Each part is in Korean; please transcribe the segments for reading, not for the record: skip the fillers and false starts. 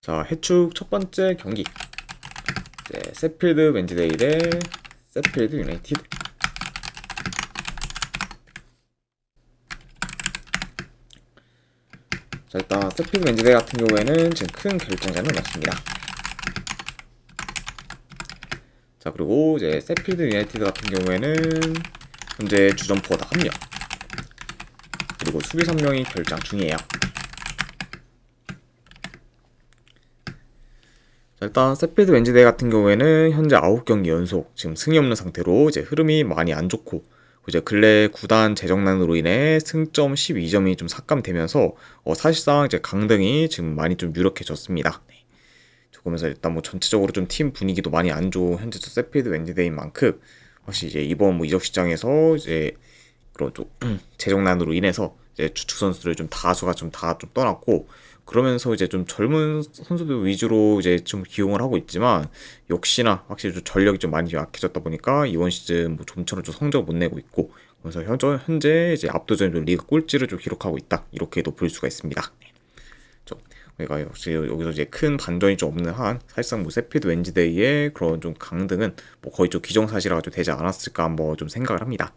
자, 해축 첫 번째 경기. 이제 세필드 웬즈데이 대 세필드 유나이티드. 자, 일단 세필드 웬즈데이 같은 경우에는 지금 큰 결정자는 없습니다. 자, 그리고 이제 세필드 유나이티드 같은 경우에는 현재 주전포가 1명, 그리고 수비 3명이 결장 중이에요. 자, 일단 세필드 웬즈데이 같은 경우에는 현재 9경기 연속 지금 승이 없는 상태로 이제 흐름이 많이 안 좋고, 이제 근래 구단 재정난으로 인해 승점 12점이 좀 삭감되면서 사실상 이제 강등이 지금 많이 좀 유력해졌습니다. 네. 그러면서 일단 뭐 전체적으로 좀 팀 분위기도 많이 안 좋은 현재 세필드 웬즈데이인 만큼 확실히 이제 이번 뭐 이적 시장에서 이제 그런 좀 재정난으로 인해서 이제 주축 선수들 좀 다수가 좀 다 좀 떠났고, 그러면서 이제 좀 젊은 선수들 위주로 이제 좀 기용을 하고 있지만, 역시나 확실히 좀 전력이 좀 많이 약해졌다 보니까 이번 시즌 뭐 좀처럼 좀 성적을 못 내고 있고, 그래서 현재 이제 압도적인 리그 꼴찌를 좀 기록하고 있다, 이렇게도 볼 수가 있습니다. 좀 그러니까 역시 여기서 이제 큰 반전이 좀 없는 한 사실상 뭐 세필드 웬즈데이의 그런 좀 강등은 뭐 거의 좀 기정사실화가 좀 되지 않았을까 한번 좀 생각을 합니다.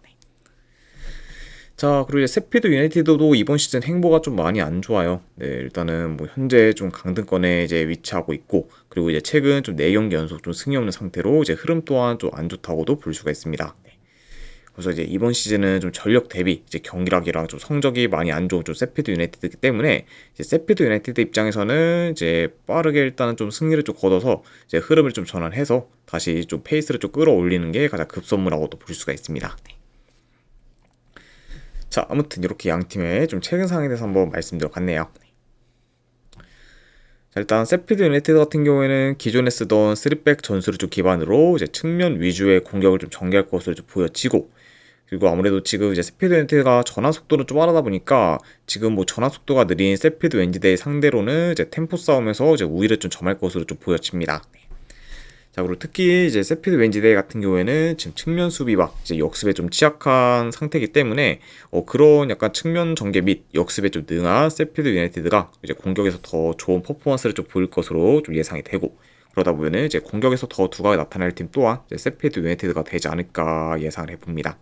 자, 그리고 이제 세필드 유나이티드도 이번 시즌 행보가 좀 많이 안 좋아요. 네, 일단은 뭐 현재 좀 강등권에 이제 위치하고 있고, 그리고 이제 최근 좀 4경기 연속 좀 승이 없는 상태로 이제 흐름 또한 좀 안 좋다고도 볼 수가 있습니다. 네. 그래서 이제 이번 시즌은 좀 전력 대비 이제 경기력이랑 좀 성적이 많이 안 좋은 좀 세필드 유나이티드이기 때문에, 이제 세필드 유나이티드 입장에서는 이제 빠르게 일단은 좀 승리를 좀 거둬서 이제 흐름을 좀 전환해서 다시 좀 페이스를 좀 끌어올리는 게 가장 급선무라고도 볼 수가 있습니다. 네. 자, 아무튼 이렇게 양 팀의 좀 최근 상황에 대해서 한번 말씀드려봤네요. 자, 일단 세필드 유나이티드 같은 경우에는 기존에 쓰던 3백 전술을 좀 기반으로 이제 측면 위주의 공격을 좀 전개할 것으로 좀 보여지고, 그리고 아무래도 지금 이제 세필드 유나이티드가 전환 속도를 좀 빠르다 보니까 지금 뭐 전환 속도가 느린 세필드 웬즈데이 상대로는 이제 템포 싸움에서 이제 우위를 좀 점할 것으로 좀 보여집니다. 자, 그리고 특히 이제 세필드 웬즈데이 같은 경우에는 지금 측면 수비와 이제 역습에 좀 취약한 상태이기 때문에 그런 약간 측면 전개 및 역습에 좀 능한 세필드 유나이티드가 이제 공격에서 더 좋은 퍼포먼스를 좀 보일 것으로 좀 예상이 되고, 그러다 보면은 이제 공격에서 더 두각이 나타날 팀 또한 이제 세필드 유나이티드가 되지 않을까 예상을 해봅니다.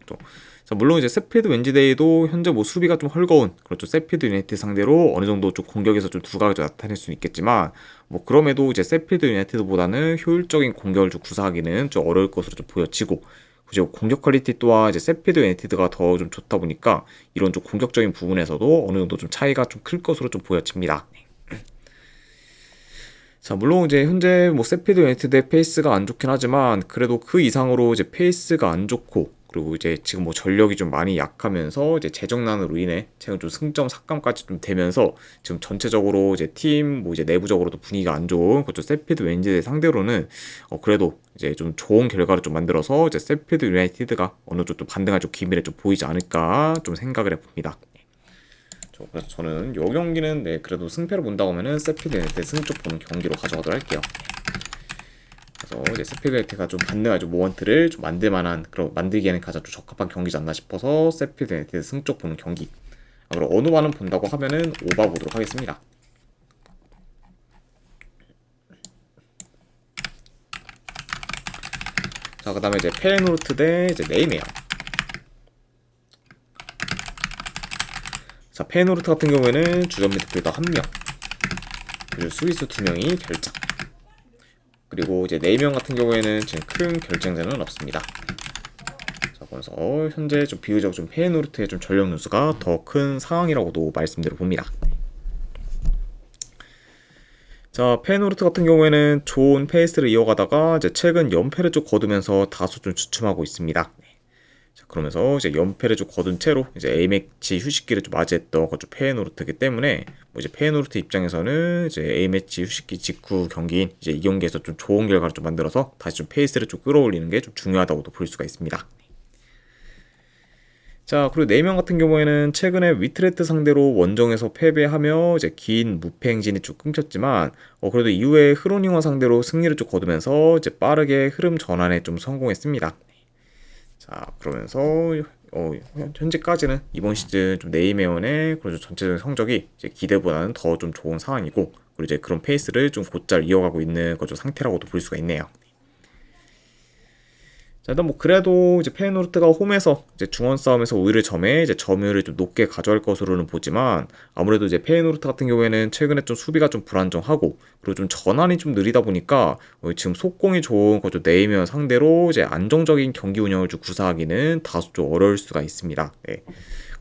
또, 자, 물론 이제 세필드 웬즈데이도 현재 뭐 수비가 좀 헐거운, 그렇죠, 세필드 유나이티드 상대로 어느 정도 좀 공격에서 좀 두각을 좀 나타낼 수는 있겠지만, 뭐 그럼에도 이제 세필드 유나이티드보다는 효율적인 공격을 좀 구사하기는 좀 어려울 것으로 좀 보여지고, 그리고 공격 퀄리티 또한 이제 세필드 유나이티드가 더 좀 좋다 보니까 이런 좀 공격적인 부분에서도 어느 정도 좀 차이가 좀 클 것으로 좀 보여집니다. 자, 물론 이제 현재 뭐 세필드 유나이티드의 페이스가 안 좋긴 하지만, 그래도 그 이상으로 이제 페이스가 안 좋고, 그리고 이제 지금 뭐 전력이 좀 많이 약하면서 이제 재정난으로 인해 최근 좀 승점 삭감까지 좀 되면서 지금 전체적으로 이제 팀 뭐 이제 내부적으로도 분위기가 안 좋은 그쪽 세필드 웬즈데이 상대로는 그래도 이제 좀 좋은 결과를 좀 만들어서 이제 세필드 유나이티드가 어느 정도 반등할 좀 기미를 좀 보이지 않을까 좀 생각을 해봅니다. 그래서 저는 요 경기는 네, 그래도 승패를 본다고 하면은 세필드 유나이티드 승쪽 보는 경기로 가져가도록 할게요. 그래서 이제 세필드 유나이티드가 좀 반등할 좀 모먼트를 좀 만들만한, 그런 만들기에는 가장 좀 적합한 경기지 않나 싶어서 세필드 유나이티드 승쪽 보는 경기. 그리고 어느 반은 본다고 하면은 오바 보도록 하겠습니다. 자, 그다음에 이제 페노르트 대 이제 네이메어. 자, 페노르트 같은 경우에는 주전 미드필더 1명, 그리고 수비수 2명이 결장. 그리고 이제 4명 같은 경우에는 지금 큰 결정자는 없습니다. 자, 그래서 현재 좀 비교적 좀 페노르트의 좀 전력 누수가 더 큰 상황이라고도 말씀드려 봅니다. 자, 페노르트 같은 경우에는 좋은 페이스를 이어가다가 이제 최근 연패를 좀 거두면서 다소 좀 주춤하고 있습니다. 자, 그러면서 이제 연패를 좀 거둔 채로 이제 A매치 휴식기를 좀 맞이했던 그쪽 페노르트이기 때문에, 뭐 이제 페노르트 입장에서는 이제 A매치 휴식기 직후 경기인 이제 이 경기에서 좀 좋은 결과를 좀 만들어서 다시 좀 페이스를 좀 끌어올리는 게 좀 중요하다고도 볼 수가 있습니다. 자, 그리고 4명 같은 경우에는 최근에 위트레트 상대로 원정에서 패배하며 이제 긴 무패 행진이 쭉 끊겼지만, 그래도 이후에 흐로닝원 상대로 승리를 좀 거두면서 이제 빠르게 흐름 전환에 좀 성공했습니다. 자, 그러면서 현재까지는 이번 시즌 좀 네이메온의 그런 전체적인 성적이 이제 기대보다는 더 좀 좋은 상황이고, 그리고 이제 그런 페이스를 좀 곧잘 이어가고 있는 그런 상태라고도 볼 수가 있네요. 자, 일단 뭐 그래도 이제 페이노르트가 홈에서 이제 중원 싸움에서 오히려 점에 이제 점유율을 좀 높게 가져갈 것으로는 보지만, 아무래도 이제 페이노르트 같은 경우에는 최근에 좀 수비가 좀 불안정하고, 그리고 좀 전환이 좀 느리다 보니까 지금 속공이 좋은 거죠 네이면 상대로 이제 안정적인 경기 운영을 좀 구사하기는 다소 좀 어려울 수가 있습니다. 네.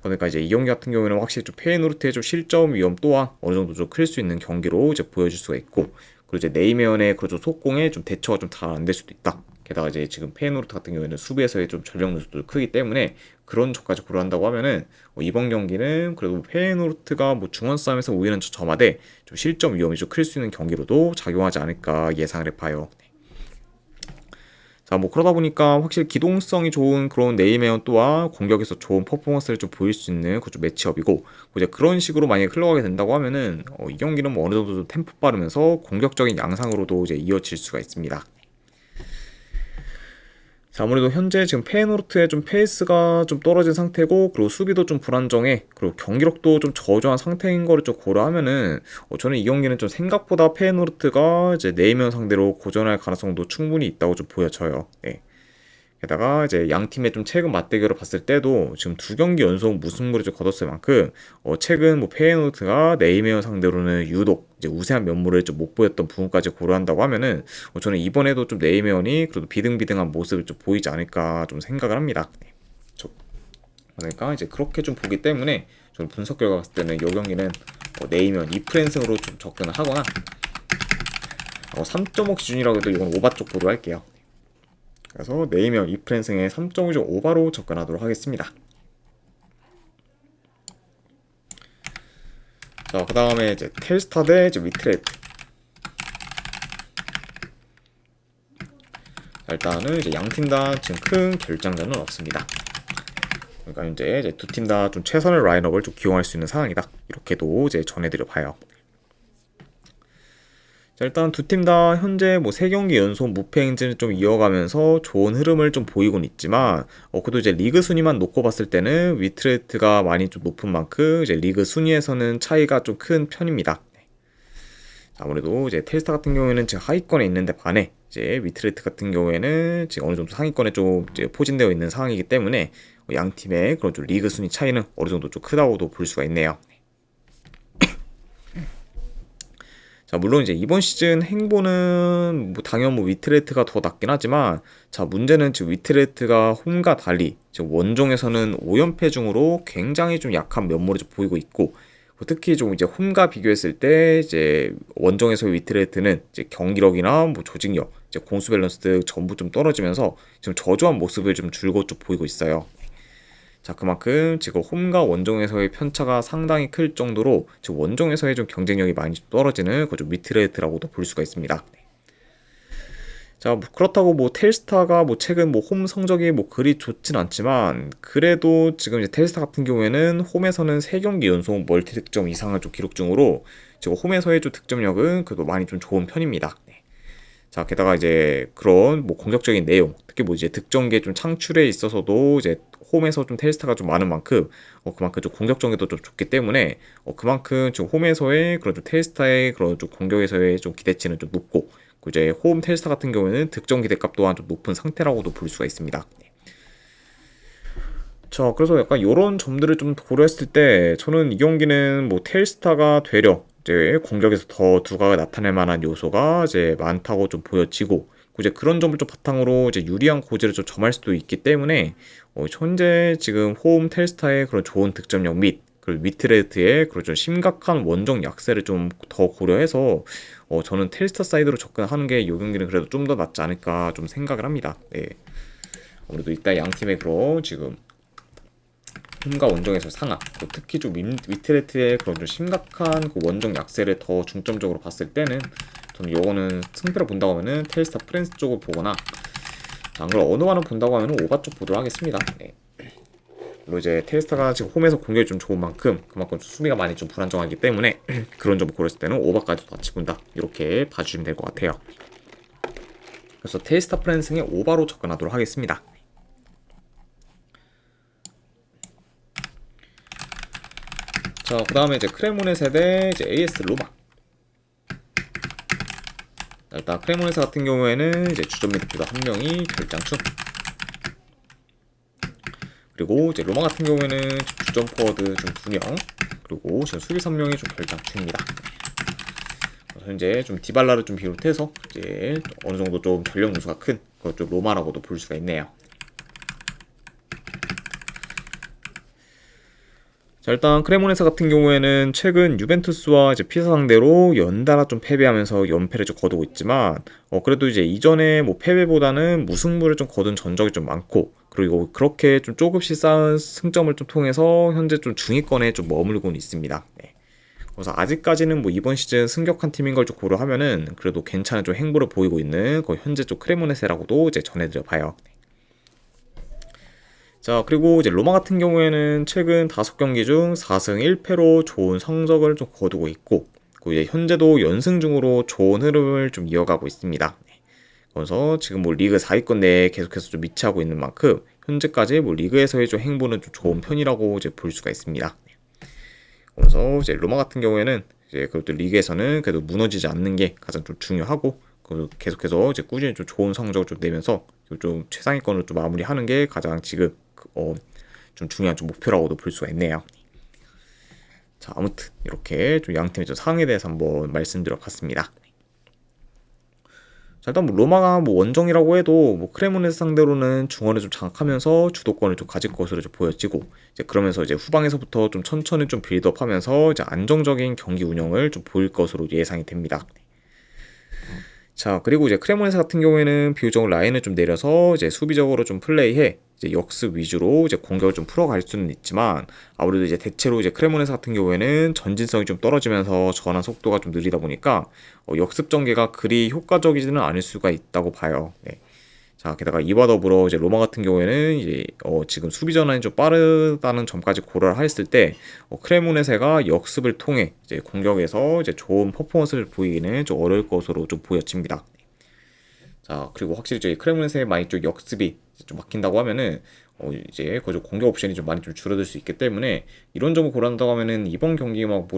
그러니까 이제 이 경기 같은 경우에는 확실히 좀 페이노르트의 좀 실점 위험 또한 어느 정도 좀 클 수 있는 경기로 이제 보여줄 수가 있고, 그리고 이제 네이면의 그런 속공에 좀 대처가 좀 잘 안 될 수도 있다. 게다가 이제 지금 페이노르트 같은 경우에는 수비에서의 좀 전력 누수도 크기 때문에 그런 점까지 고려한다고 하면은 이번 경기는 그래도 페이노르트가 뭐 중원 싸움에서 오히려 점하되 좀 실점 위험이 좀 클 수 있는 경기로도 작용하지 않을까 예상을 해봐요. 자, 뭐 그러다 보니까 확실히 기동성이 좋은 그런 네이메온 또한 공격에서 좋은 퍼포먼스를 좀 보일 수 있는 그 좀 매치업이고, 이제 그런 식으로 만약에 흘러가게 된다고 하면은 이 경기는 뭐 어느 정도 좀 템포 빠르면서 공격적인 양상으로도 이제 이어질 수가 있습니다. 자, 아무래도 현재 지금 페이노르트의 좀 페이스가 좀 떨어진 상태고, 그리고 수비도 좀 불안정해, 그리고 경기력도 좀 저조한 상태인 거를 좀 고려하면은 저는 이 경기는 좀 생각보다 페이노르트가 이제 네이면 상대로 고전할 가능성도 충분히 있다고 좀 보여져요. 네. 게다가 이제 양 팀의 좀 최근 맞대결을 봤을 때도 지금 두 경기 연속 무승부를 좀 거뒀을 만큼 최근 뭐 페이노르트가 네이메어 상대로는 유독 이제 우세한 면모를 좀 못 보였던 부분까지 고려한다고 하면은 저는 이번에도 좀 네이메어이 그래도 비등비등한 모습을 좀 보이지 않을까 좀 생각을 합니다. 네. 그러니까 이제 그렇게 좀 보기 때문에 저는 분석 결과 봤을 때는 이 경기는 네이메어 2프랜승으로 좀 접근을 하거나 3.5 기준이라고 해도 이건 오바 쪽 보도록 할게요. 그래서 네이면 2프랜승에 3.5 오바로 접근하도록 하겠습니다. 자, 그 다음에 이제 텔스타 대 이제 위트레트. 일단은 이제 양 팀 다 지금 큰 결장전은 없습니다. 그러니까 이제 두 팀 다 좀 최선의 라인업을 좀 기용할 수 있는 상황이다. 이렇게도 이제 전해드려 봐요. 자, 일단 두 팀 다 현재 뭐 3경기 연속 무패 행진을 좀 이어가면서 좋은 흐름을 좀 보이곤 있지만, 그래도 이제 리그 순위만 놓고 봤을 때는 위트레트가 많이 좀 높은 만큼 이제 리그 순위에서는 차이가 좀 큰 편입니다. 아무래도 이제 텔스타 같은 경우에는 지금 하위권에 있는데 반해 이제 위트레트 같은 경우에는 지금 어느 정도 상위권에 좀 이제 포진되어 있는 상황이기 때문에 양 팀의 그런 좀 리그 순위 차이는 어느 정도 좀 크다고도 볼 수가 있네요. 자, 물론 이제 이번 시즌 행보는 뭐 당연 뭐 위트레트가 더 낫긴 하지만, 자, 문제는 지금 위트레트가 홈과 달리 지금 원정에서는 5연패 중으로 굉장히 좀 약한 면모를 좀 보이고 있고, 특히 좀 이제 홈과 비교했을 때 이제 원정에서의 위트레트는 이제 경기력이나 뭐 조직력, 이제 공수 밸런스 등 전부 좀 떨어지면서 지금 저조한 모습을 좀 줄곧 좀 보이고 있어요. 자, 그만큼 지금 홈과 원정에서의 편차가 상당히 클 정도로 지금 원정에서의 좀 경쟁력이 많이 떨어지는 그 좀 위트레트라고도 볼 수가 있습니다. 자, 뭐 그렇다고 뭐 텔스타가 뭐 최근 뭐 홈 성적이 뭐 그리 좋진 않지만, 그래도 지금 이제 텔스타 같은 경우에는 홈에서는 3경기 연속 멀티 득점 이상을 좀 기록 중으로 지금 홈에서의 좀 득점력은 그래도 많이 좀 좋은 편입니다. 자, 게다가 이제 그런 뭐 공격적인 내용, 특히 뭐 이제 득점계 좀 창출에 있어서도 이제 홈에서 좀 텔스타가 좀 많은 만큼 그만큼 좀 공격적에도 좀 좋기 때문에 그만큼 좀 홈에서의 그런 좀 텔스타의 그런 좀 공격에서의 좀 기대치는 좀 높고, 이제 홈 텔스타 같은 경우에는 득점 기대값 또한 좀 높은 상태라고도 볼 수가 있습니다. 자, 그래서 약간 이런 점들을 좀 고려했을 때 저는 이 경기는 뭐 텔스타가 되려 이제 공격에서 더 두각을 나타낼 만한 요소가 이제 많다고 좀 보여지고, 이제 그런 점을 좀 바탕으로 이제 유리한 고지를 좀 점할 수도 있기 때문에 현재 지금 홈 텔스타의 그런 좋은 득점력 및 그리고 위트레트의 그런 좀 심각한 원정 약세를 좀 더 고려해서 저는 텔스타 사이드로 접근하는 게 이 경기는 그래도 좀 더 낫지 않을까 좀 생각을 합니다. 네. 아무래도 일단 양 팀의 그런 지금 홈과 원정에서 상하, 특히 좀 위트레트의 그런 좀 심각한 그 원정 약세를 더 중점적으로 봤을 때는 저는 요거는 승패를 본다고 하면은 텔스타 프랜스 쪽을 보거나, 안 그럼 어느 하나 본다고 하면은 오바 쪽 보도록 하겠습니다. 네. 물론 이제 텔스타가 지금 홈에서 공격이 좀 좋은 만큼 그만큼 수비가 많이 좀 불안정하기 때문에 그런 점을 고렸을 때는 오바까지 같이 본다, 이렇게 봐주시면 될 것 같아요. 그래서 텔스타 프랜스의 오바로 접근하도록 하겠습니다. 자, 그 다음에 이제 크레모네세 대 이제 AS 로마. 자, 일단 크레모네세 같은 경우에는 이제 주전 미드필더 한 명이 결장중. 그리고 이제 로마 같은 경우에는 주전 포워드 좀 2명, 그리고 지금 수비 3명이 좀 결장 중입니다. 현재 좀 디발라를 좀 비롯해서 이제 어느 정도 좀 전력 누수가 큰 그것 좀 로마라고도 볼 수가 있네요. 자, 일단 크레모네세 같은 경우에는 최근 유벤투스와 이제 피사 상대로 연달아 좀 패배하면서 연패를 좀 거두고 있지만 그래도 이제 이전에 뭐 패배보다는 무승부를 좀 거둔 전적이 좀 많고, 그리고 그렇게 좀 조금씩 쌓은 승점을 좀 통해서 현재 좀 중위권에 좀 머물고는 있습니다. 네. 그래서 아직까지는 뭐 이번 시즌 승격한 팀인 걸 좀 고려하면은 그래도 괜찮은 좀 행보를 보이고 있는 거의 현재 좀 크레모네세라고도 이제 전해드려 봐요. 자, 그리고 이제 로마 같은 경우에는 최근 5경기 중 4승 1패로 좋은 성적을 좀 거두고 있고, 그리고 이제 현재도 연승 중으로 좋은 흐름을 좀 이어가고 있습니다. 그래서 지금 뭐 리그 4위권 내에 계속해서 좀 위치하고 있는 만큼 현재까지 뭐 리그에서의 좀 행보는 좀 좋은 편이라고 이제 볼 수가 있습니다. 그래서 이제 로마 같은 경우에는 이제 그것도 리그에서는 그래도 무너지지 않는 게 가장 좀 중요하고, 그리고 계속해서 이제 꾸준히 좀 좋은 성적을 좀 내면서 좀 최상위권으로 좀 마무리하는 게 가장 지금 좀 중요한 좀 목표라고도 볼 수가 있네요. 자, 아무튼 이렇게 좀 양 팀의 좀 상황에 대해서 한번 말씀드려 봤습니다. 자, 일단 뭐 로마가 뭐 원정이라고 해도 뭐 크레모네스 상대로는 중원을 좀 장악하면서 주도권을 좀 가질 것으로 좀 보여지고, 이제 그러면서 이제 후방에서부터 좀 천천히 좀 빌드업하면서 이제 안정적인 경기 운영을 좀 보일 것으로 예상이 됩니다. 자, 그리고 이제 크레모네스 같은 경우에는 비교적 라인을 좀 내려서 이제 수비적으로 좀 플레이해 이제 역습 위주로 이제 공격을 좀 풀어갈 수는 있지만, 아무래도 이제 대체로 이제 크레모네스 같은 경우에는 전진성이 좀 떨어지면서 전환 속도가 좀 느리다 보니까 역습 전개가 그리 효과적이지는 않을 수가 있다고 봐요. 네. 자, 게다가 이와 더불어 이제 로마 같은 경우에는 이제 지금 수비 전환이 좀 빠르다는 점까지 고려를 했을 때 크레모네세가 역습을 통해 이제 공격에서 이제 좋은 퍼포먼스를 보이기는 좀 어려울 것으로 좀 보여집니다. 자, 그리고 확실히 저희 크레모네세의 많이 좀 역습이 좀 막힌다고 하면은 이제 그 공격 옵션이 좀 많이 좀 줄어들 수 있기 때문에, 이런 점을 고려한다고 하면은 이번 경기 뭐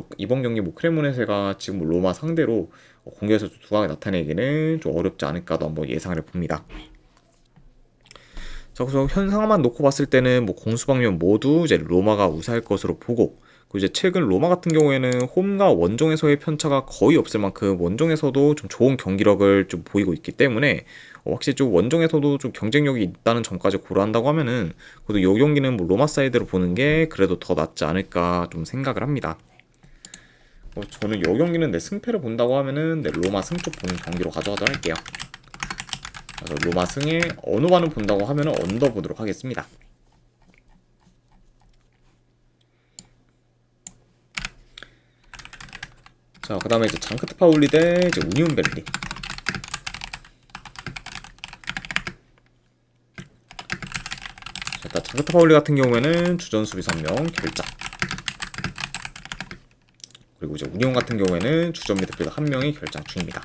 크레모네세가 지금 뭐 로마 상대로 공격에서 좀 두각을 나타내기는 좀 어렵지 않을까도 한번 예상을 해봅니다. 자, 그래서 현 상황만 놓고 봤을 때는 뭐 공수방면 모두 이제 로마가 우세할 것으로 보고, 그리고 이제 최근 로마 같은 경우에는 홈과 원정에서의 편차가 거의 없을 만큼 원정에서도 좀 좋은 경기력을 좀 보이고 있기 때문에 확실히 좀 원정에서도 좀 경쟁력이 있다는 점까지 고려한다고 하면은 그래도 이 경기는 뭐 로마 사이드로 보는 게 그래도 더 낫지 않을까 좀 생각을 합니다. 저는 이 경기는 내 승패를 본다고 하면은 내 로마 승쪽 보는 경기로 가져가도록 할게요. 그래서 로마 승에 어느 반을 본다고 하면 언더 보도록 하겠습니다. 자, 그 다음에 이제 장크트 파울리 대 이제 우니온 베를린. 자, 일단 장크트 파울리 같은 경우에는 주전 수비 3명 결장. 그리고 이제 우니온 같은 경우에는 주전 미드필더 1명이 결장 중입니다.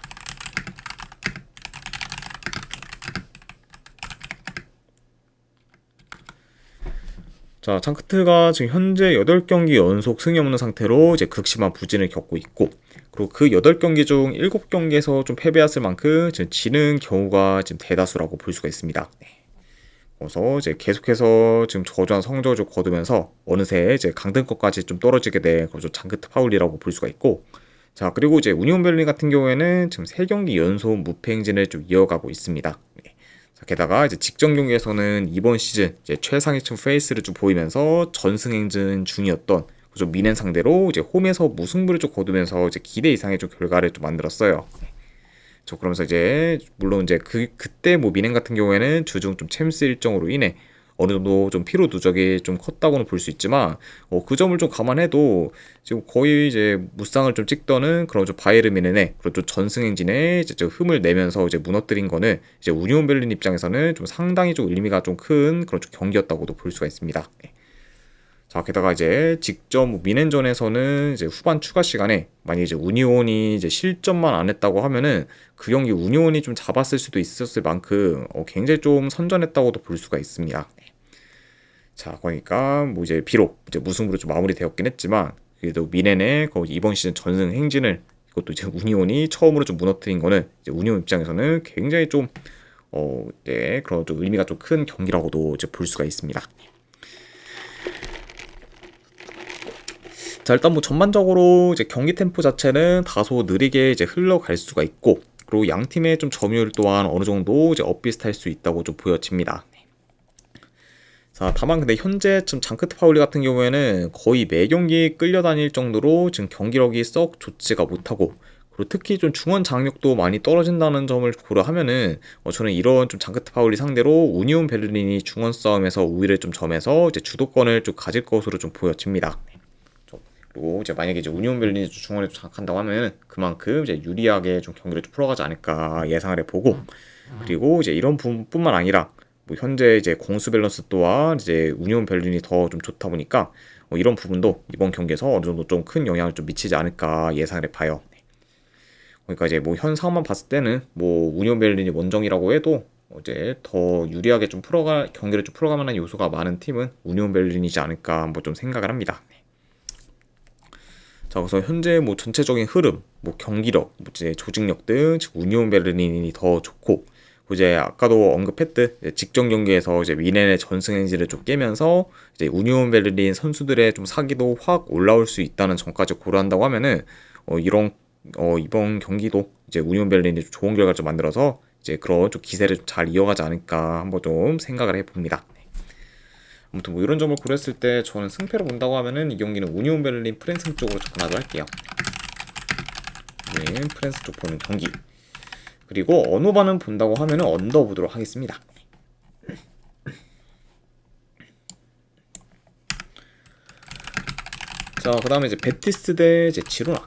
자, 창크트가 지금 현재 8경기 연속 승이 없는 상태로 이제 극심한 부진을 겪고 있고, 그리고 그 8경기 중 7경기에서 좀 패배했을 만큼 지금 지는 경우가 지금 대다수라고 볼 수가 있습니다. 그래서 이제 계속해서 지금 저조한 성적을 좀 거두면서 어느새 이제 강등권까지 좀 떨어지게 된 그런 장크트 파울리라고 볼 수가 있고, 자, 그리고 이제 우니온 베를린 같은 경우에는 지금 3경기 연속 무패 행진을 좀 이어가고 있습니다. 게다가 이제 직전 경기에서는 이번 시즌 이제 최상위층 페이스를 좀 보이면서 전승 행진 중이었던 좀 미넨 상대로 이제 홈에서 무승부를 좀 거두면서 이제 기대 이상의 좀 결과를 좀 만들었어요. 저 그러면서 이제 물론 이제 그때 뭐 미넨 같은 경우에는 주중 좀 챔스 일정으로 인해 어느 정도 좀 피로 누적이 좀 컸다고는 볼 수 있지만 그 점을 좀 감안해도 지금 거의 이제 무쌍을 좀 찍더는 그런 좀 바이에른 뮌헨의 그런 좀 전승 행진에 이제 좀 흠을 내면서 이제 무너뜨린 거는 이제 우니온 베를린 입장에서는 좀 상당히 좀 의미가 좀 큰 그런 좀 경기였다고도 볼 수가 있습니다. 네. 자, 게다가 이제 직접 뮌헨전에서는 이제 후반 추가 시간에 만약 이제 우니온이 이제 실점만 안 했다고 하면은 그 경기 우니온이 좀 잡았을 수도 있었을 만큼 굉장히 좀 선전했다고도 볼 수가 있습니다. 자, 그러니까 뭐 이제 비록 이제 무승부로 좀 마무리되었긴 했지만 그래도 미넨의 이번 시즌 전승 행진을 이것도 이제 우니온이 처음으로 좀 무너뜨린 거는 이제 우니온 입장에서는 굉장히 좀 이제 그런 좀 의미가 좀 큰 경기라고도 이제 볼 수가 있습니다. 자, 일단 뭐 전반적으로 이제 경기 템포 자체는 다소 느리게 이제 흘러갈 수가 있고, 그리고 양 팀의 좀 점유율 또한 어느 정도 이제 엇비슷할 수 있다고 좀 보여집니다. 자, 다만 근데 현재 지금 장크트 파울리 같은 경우에는 거의 매 경기 끌려다닐 정도로 지금 경기력이 썩 좋지가 못하고, 그리고 특히 좀 중원 장력도 많이 떨어진다는 점을 고려하면은 저는 이런 좀 장크트 파울리 상대로 우니온 베를린이 중원 싸움에서 우위를 좀 점해서 이제 주도권을 좀 가질 것으로 좀 보여집니다. 그리고 이제 만약에 이제 우니온 베를린이 중원에 장악한다고 하면 그만큼 이제 유리하게 좀 경기를 좀 풀어가지 않을까 예상을 해보고, 그리고 이제 이런 부분뿐만 아니라 뭐 현재 이제 공수 밸런스 또한 이제 우니온 베를린이 더 좀 좋다 보니까 이런 부분도 이번 경기에서 어느 정도 좀 큰 영향을 좀 미치지 않을까 예상을 해봐요. 그러니까 이제 뭐 현 상황만 봤을 때는 뭐 우니온 베를린이 원정이라고 해도 이제 더 유리하게 좀 경기를 좀 풀어갈 만한 요소가 많은 팀은 우니온 베를린이지 않을까 한번 좀 생각을 합니다. 자, 그래서 현재 뭐 전체적인 흐름, 뭐 경기력, 뭐 이제 조직력 등 우니온 베를린이 더 좋고, 이제 아까도 언급했듯 직전 경기에서 이제 미넨의 전승 행진을 좀 깨면서 이제 우니온 베를린 선수들의 좀 사기도 확 올라올 수 있다는 점까지 고려한다고 하면은 이번 경기도 이제 우니온 베를린이 좀 좋은 결과를 좀 만들어서 이제 그런 좀 기세를 좀 잘 이어가지 않을까 한번 좀 생각을 해봅니다. 아무튼 뭐 이런 점을 고렸을 때 저는 승패를 본다고 하면은 이 경기는 우니온 베를린 프랜스 쪽으로 접근하도록 할게요. 프랜스 쪽 보는 경기. 그리고 언어반은 본다고 하면은 언더 보도록 하겠습니다. 자, 그 다음에 이제 베티스 대 이제 지로나.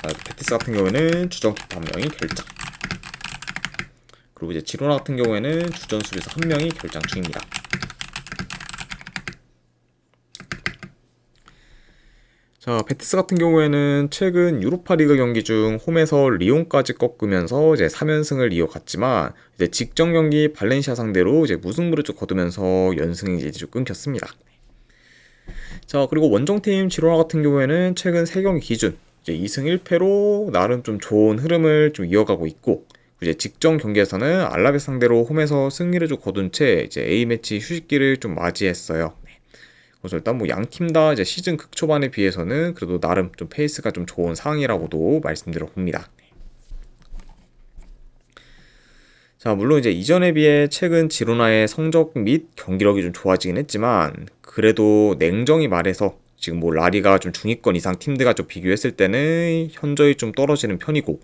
베티스 같은 경우에는 주전 키퍼 1명이 결장. 그리고 이제 지로나 같은 경우에는 주전 수비수 1명이 결장 중입니다. 자, 베티스 같은 경우에는 최근 유로파리그 경기 중 홈에서 리옹까지 꺾으면서 이제 3연승을 이어갔지만 이제 직전 경기 발렌시아 상대로 이제 무승부를 좀 거두면서 연승이 이제 좀 끊겼습니다. 자, 그리고 원정팀 지로나 같은 경우에는 최근 3경기 기준 이제 2승 1패로 나름 좀 좋은 흐름을 좀 이어가고 있고, 이제 직전 경기에서는 알라베스 상대로 홈에서 승리를 좀 거둔 채 이제 A매치 휴식기를 좀 맞이했어요. 그래서 일단 뭐 양 팀 다 이제 시즌 극초반에 비해서는 그래도 나름 좀 페이스가 좀 좋은 상황이라고도 말씀드려 봅니다. 자, 물론 이제 이전에 비해 최근 지로나의 성적 및 경기력이 좀 좋아지긴 했지만, 그래도 냉정히 말해서 지금 뭐 라리가 좀 중위권 이상 팀들과 좀 비교했을 때는 현저히 좀 떨어지는 편이고,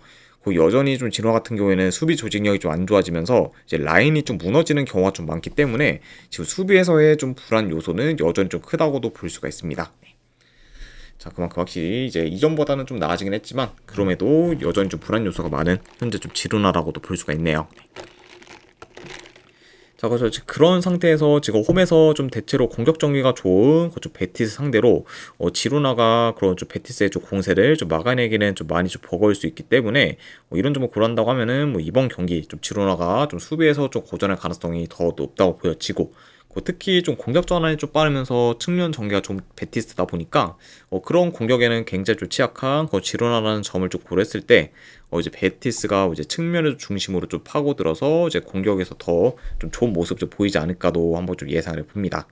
여전히 좀 진화 같은 경우에는 수비 조직력이 좀 안 좋아지면서 이제 라인이 좀 무너지는 경우가 좀 많기 때문에 지금 수비에서의 좀 불안 요소는 여전히 좀 크다고도 볼 수가 있습니다. 자, 그만큼 확실히 이제 이전보다는 좀 나아지긴 했지만 그럼에도 여전히 좀 불안 요소가 많은 현재 좀 지루나라고도 볼 수가 있네요. 자, 그래서 그런 상태에서 지금 홈에서 좀 대체로 공격 정리가 좋은 좀 베티스 상대로 지로나가 그런 좀 베티스의 좀 공세를 좀 막아내기는 좀 많이 좀 버거울 수 있기 때문에 이런 점을 고려한다고 하면은 뭐 이번 경기 좀 지로나가 좀 수비에서 좀 고전할 가능성이 더 높다고 보여지고, 특히 좀 공격 전환이 좀 빠르면서 측면 전개가 좀 베티스다 보니까 그런 공격에는 굉장히 좀 취약한 지로나라는 점을 좀 고려했을 때 이제 베티스가 이제 측면을 중심으로 좀 파고들어서 이제 공격에서 더 좀 좋은 모습 좀 보이지 않을까도 한번 좀 예상을 해봅니다.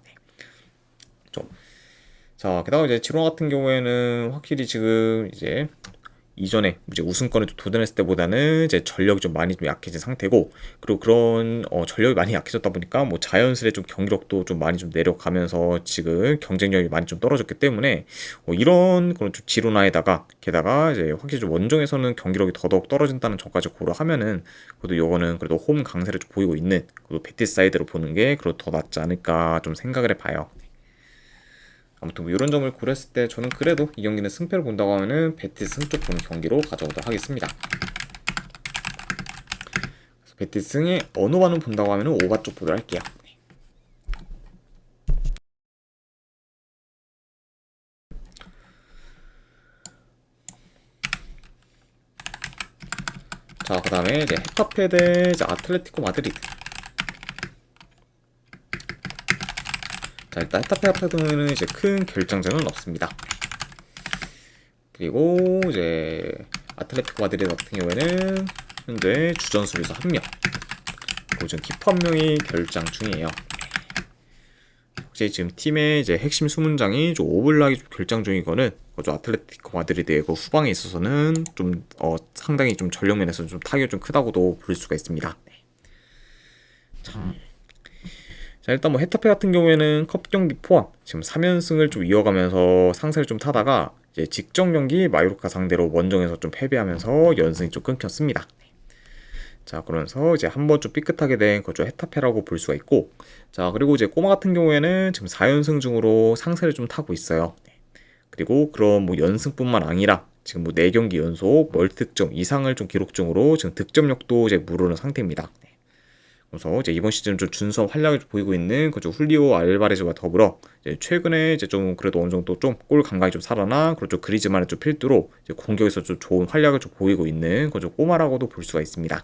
자, 게다가 이제 지로나 같은 경우에는 확실히 지금 이제 이전에 이제 우승권에 도전했을 때보다는 이제 전력이 좀 많이 좀 약해진 상태고, 그리고 그런 전력이 많이 약해졌다 보니까 뭐 자연스레 좀 경기력도 좀 많이 좀 내려가면서 지금 경쟁력이 많이 좀 떨어졌기 때문에 이런 그런 좀 지로나에다가 게다가 이제 확실히 좀 원정에서는 경기력이 더더욱 떨어진다는 점까지 고려하면은 그래도 요거는 그래도 홈 강세를 좀 보이고 있는 그래도 베티스 사이드로 보는 게 그래도 더 낫지 않을까 좀 생각을 해봐요. 아무튼 뭐 이런 점을 고렸을 때 저는 그래도 이 경기는 승패를 본다고 하면은 베티스 승쪽 보는 경기로 가져오도록 하겠습니다. 그래서 베티스 승의 어느 반은 본다고 하면은 오바 쪽 보도록 할게요. 자, 그 다음에 이제 헤타페 대 이제 아틀레티코 마드리드. 자, 자, 일단 헤타페 같은 경우에는 이제 큰 결장전은 없습니다. 그리고 이제 아틀레티코 마드리드 같은 경우에는 현재 주전 수비수 1명, 그리고 지금 키퍼 1명이 결장 중이에요. 혹시 지금 팀의 이제 핵심 수문장이 좀 오블락이 좀 결장 중이거는 좀 아틀레티코 마드리드의 그 후방에 있어서는 좀 상당히 좀 전력면에서 좀 타격이 좀 크다고도 볼 수가 있습니다. 자, 일단 뭐 헤타페 같은 경우에는 컵 경기 포함 지금 3연승을 좀 이어가면서 상세를 좀 타다가 이제 직전 경기 마요르카 상대로 원정에서 좀 패배하면서 연승이 좀 끊겼습니다. 자, 그러면서 이제 한번 좀 삐끗하게 된 그저 헤타페라고 볼 수가 있고, 자, 그리고 이제 꼬마 같은 경우에는 지금 4연승 중으로 상세를 좀 타고 있어요. 그리고 그런 뭐 연승뿐만 아니라 지금 뭐 4경기 연속 멀티득점 이상을 좀 기록 중으로 지금 득점력도 이제 무르는 상태입니다. 그래서 이제 이번 시즌 좀 준수한 활약을 보이고 있는 그죠 훌리오 알바레즈와 더불어 이제 최근에 이제 좀 그래도 어느 정도 좀 골 감각이 좀 살아나 그리고 그리즈만의 좀 필두로 이제 공격에서 좀 좋은 활약을 좀 보이고 있는 그죠 꼬마라고도 볼 수가 있습니다.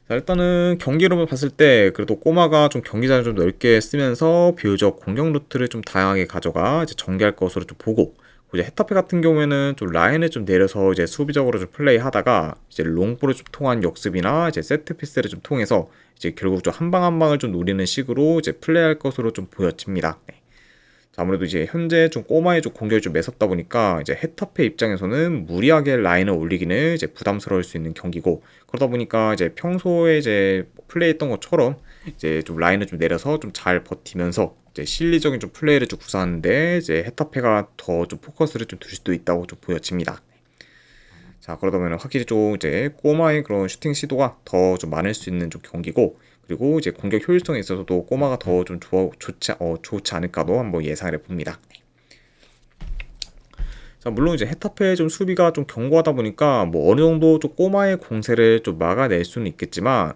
자, 일단은 경기력을 봤을 때 그래도 꼬마가 좀 경기장을 좀 넓게 쓰면서 비교적 공격 루트를 좀 다양하게 가져가 이제 전개할 것으로 좀 보고, 이제 헤타페 같은 경우에는 좀 라인을 좀 내려서 이제 수비적으로 좀 플레이하다가 이제 롱볼을 좀 통한 역습이나 이제 세트 피스를 좀 통해서 이제 결국 좀 한 방 한 방을 좀 노리는 식으로 이제 플레이할 것으로 좀 보여집니다. 네. 자, 아무래도 이제 현재 좀 꼬마의 좀 공격이 좀 매섭다 보니까 이제 헤타페 입장에서는 무리하게 라인을 올리기는 이제 부담스러울 수 있는 경기고, 그러다 보니까 이제 평소에 이제 플레이했던 것처럼 이제 좀 라인을 좀 내려서 좀 잘 버티면서 이제 실리적인 좀 플레이를 좀 구사하는데 이제 헤타페가 더 좀 포커스를 좀 둘 수도 있다고 좀 보여집니다. 자, 그러다 보면 확실히 좀 이제 꼬마의 그런 슈팅 시도가 더 좀 많을 수 있는 좀 경기고, 그리고 이제 공격 효율성에 있어서도 꼬마가 더 좀 좋지 않을까도 한번 예상을 해봅니다. 자, 물론 이제 헤타페의 좀 수비가 좀 견고하다 보니까 뭐 어느 정도 좀 꼬마의 공세를 좀 막아낼 수는 있겠지만,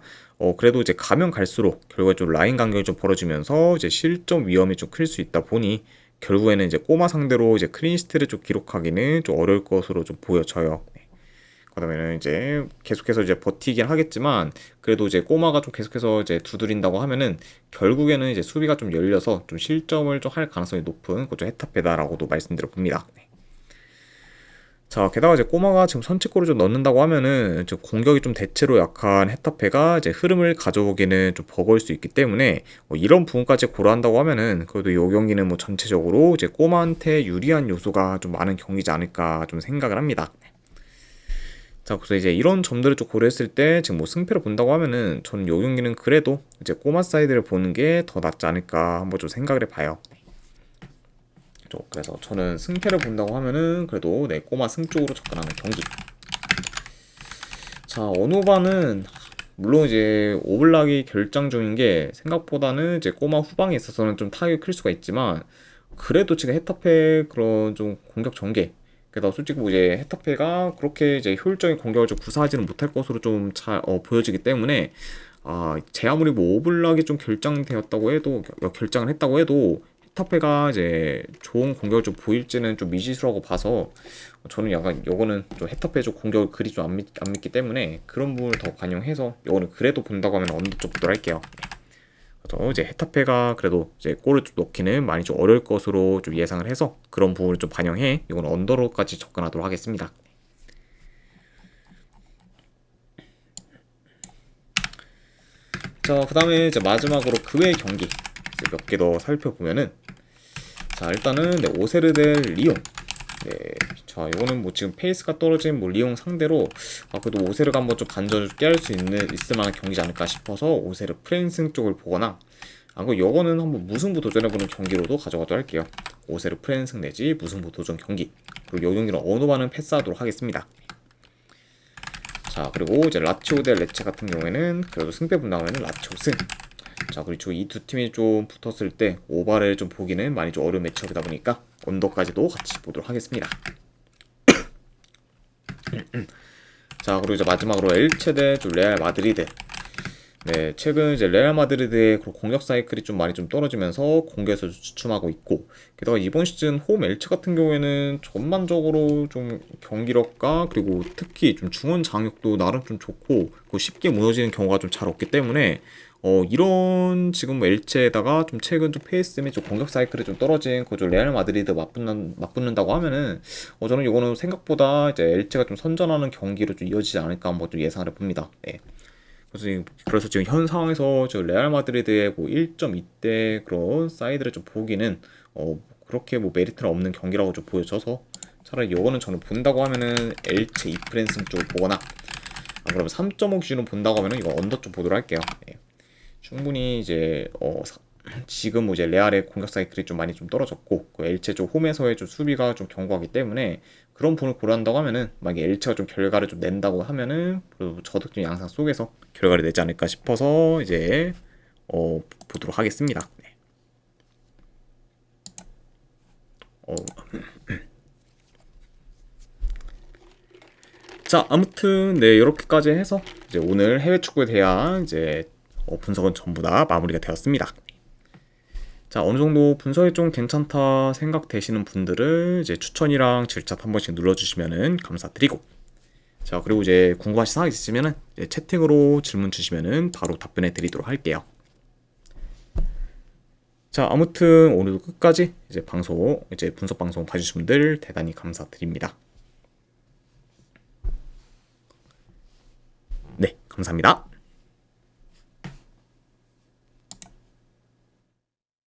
그래도 이제 가면 갈수록 결국에 좀 라인 간격이 좀 벌어지면서 이제 실점 위험이 좀 클 수 있다 보니 결국에는 이제 꼬마 상대로 이제 클린시트를 좀 기록하기는 좀 어려울 것으로 좀 보여져요. 그러면은 이제 계속해서 이제 버티긴 하겠지만, 그래도 이제 꼬마가 좀 계속해서 이제 두드린다고 하면은 결국에는 이제 수비가 좀 열려서 좀 실점을 좀 할 가능성이 높은 그좀 헤타페다라고도 말씀드려 봅니다. 자, 게다가 이제 꼬마가 지금 선취골을 좀 넣는다고 하면은 좀 공격이 좀 대체로 약한 헤타페가 이제 흐름을 가져오기는 좀 버거울 수 있기 때문에 이런 부분까지 고려한다고 하면은 그래도 이 경기는 뭐 전체적으로 이제 꼬마한테 유리한 요소가 좀 많은 경기지 않을까 좀 생각을 합니다. 자, 그래서 이제 이런 점들을 좀 고려했을 때 지금 뭐 승패를 본다고 하면은 저는 요 경기는 그래도 이제 꼬마 사이드를 보는 게 더 낫지 않을까 한번 좀 생각을 해봐요. 그래서 저는 승패를 본다고 하면은 그래도 네, 꼬마 승 쪽으로 접근하는 경기. 자, 언호바는 물론 이제 오블락이 결장 중인 게 생각보다는 이제 꼬마 후방에 있어서는 좀 타격이 클 수가 있지만, 그래도 지금 헤타페 그런 좀 공격 전개, 게다가 솔직히 뭐 이제 헤타페가 그렇게 이제 효율적인 공격을 좀 구사하지는 못할 것으로 좀 잘 보여지기 때문에, 제 아무리 뭐 오블락이 좀 결장되었다고 해도 결장을 했다고 해도 헤타페가 이제 좋은 공격을 좀 보일지는 좀 미지수라고 봐서 저는 약간 요거는 좀 헤타페 쪽 공격을 그리 좀 안 믿기 때문에 그런 부분을 더 반영해서 요거는 그래도 본다고 하면 언더 쪽 보도록 할게요. 그래서 이제 헤타페가 그래도 이제 골을 좀 넣기는 많이 좀 어려울 것으로 좀 예상을 해서 그런 부분을 좀 반영해 이건 언더로까지 접근하도록 하겠습니다. 자, 그 다음에 이제 마지막으로 그 외의 경기 몇 개 더 살펴보면은, 자, 일단은 네, 오세르 대 리옹. 네, 자, 이거는 뭐 지금 페이스가 떨어진 뭐 리옹 상대로 그래도 오세르가 한번 좀 반전을 깨할 수 있을 만한 경기지 않을까 싶어서 오세르 프랜승 쪽을 보거나, 그 요거는 한번 무승부 도전해보는 경기로도 가져가도록 할게요. 오세르 프랜승 내지 무승부 도전 경기. 그리고 요 경기는 언호바는 패스하도록 하겠습니다. 자, 그리고 이제 라치오 대 레체 같은 경우에는 그래도 승패 분당하면 라치오 승. 자, 그리고 이 두 팀이 좀 붙었을 때 오바를 좀 보기는 많이 좀 어려운 매치업이다 보니까 언더까지도 같이 보도록 하겠습니다. 자, 그리고 이제 마지막으로 엘체 대 레알 마드리드. 네, 최근 이제 레알 마드리드의 공격 사이클이 좀 많이 좀 떨어지면서 공격에서 주춤하고 있고, 게다가 이번 시즌 홈 엘체 같은 경우에는 전반적으로 좀 경기력과 그리고 특히 좀 중원 장악도 나름 좀 좋고 쉽게 무너지는 경우가 좀 잘 없기 때문에 이런 지금 뭐 엘체에다가 좀 최근 좀 페이스미 좀 공격 사이클이 좀 떨어진 그좀 레알 마드리드 맞붙는다고 하면은 저는 이거는 생각보다 이제 엘체가 좀 선전하는 경기로 좀 이어지지 않을까 한번 좀 예상을 해봅니다. 네. 그래서 지금 현 상황에서 저 레알 마드리드의 뭐 1.2대 그런 사이드를 좀 보기는 그렇게 뭐 메리트는 없는 경기라고 좀 보여져서 차라리 이거는 저는 본다고 하면은 엘체 이프렌스 쪽을 보거나 그러면 3.5 기준으로 본다고 하면은 이거 언더 좀 보도록 할게요. 예. 충분히 이제 지금 뭐 이제 레알의 공격 사이클이 좀 많이 좀 떨어졌고 그 엘체 쪽 홈에서의 좀 수비가 좀 견고하기 때문에 그런 분을 고려한다고 하면은 만약에 엘체가 좀 결과를 좀 낸다고 하면은 저득점 양상 속에서 결과를 내지 않을까 싶어서 이제 보도록 하겠습니다. 네. 자, 아무튼 네 이렇게까지 해서 이제 오늘 해외 축구에 대한 이제 분석은 전부 다 마무리가 되었습니다. 자, 어느 정도 분석이 좀 괜찮다 생각되시는 분들은 이제 추천이랑 질차 한 번씩 눌러주시면은 감사드리고, 자 그리고 이제 궁금하신 사항 있으시면은 이제 채팅으로 질문 주시면은 바로 답변해 드리도록 할게요. 자, 아무튼 오늘도 끝까지 이제 분석 방송 봐주신 분들 대단히 감사드립니다. 네, 감사합니다.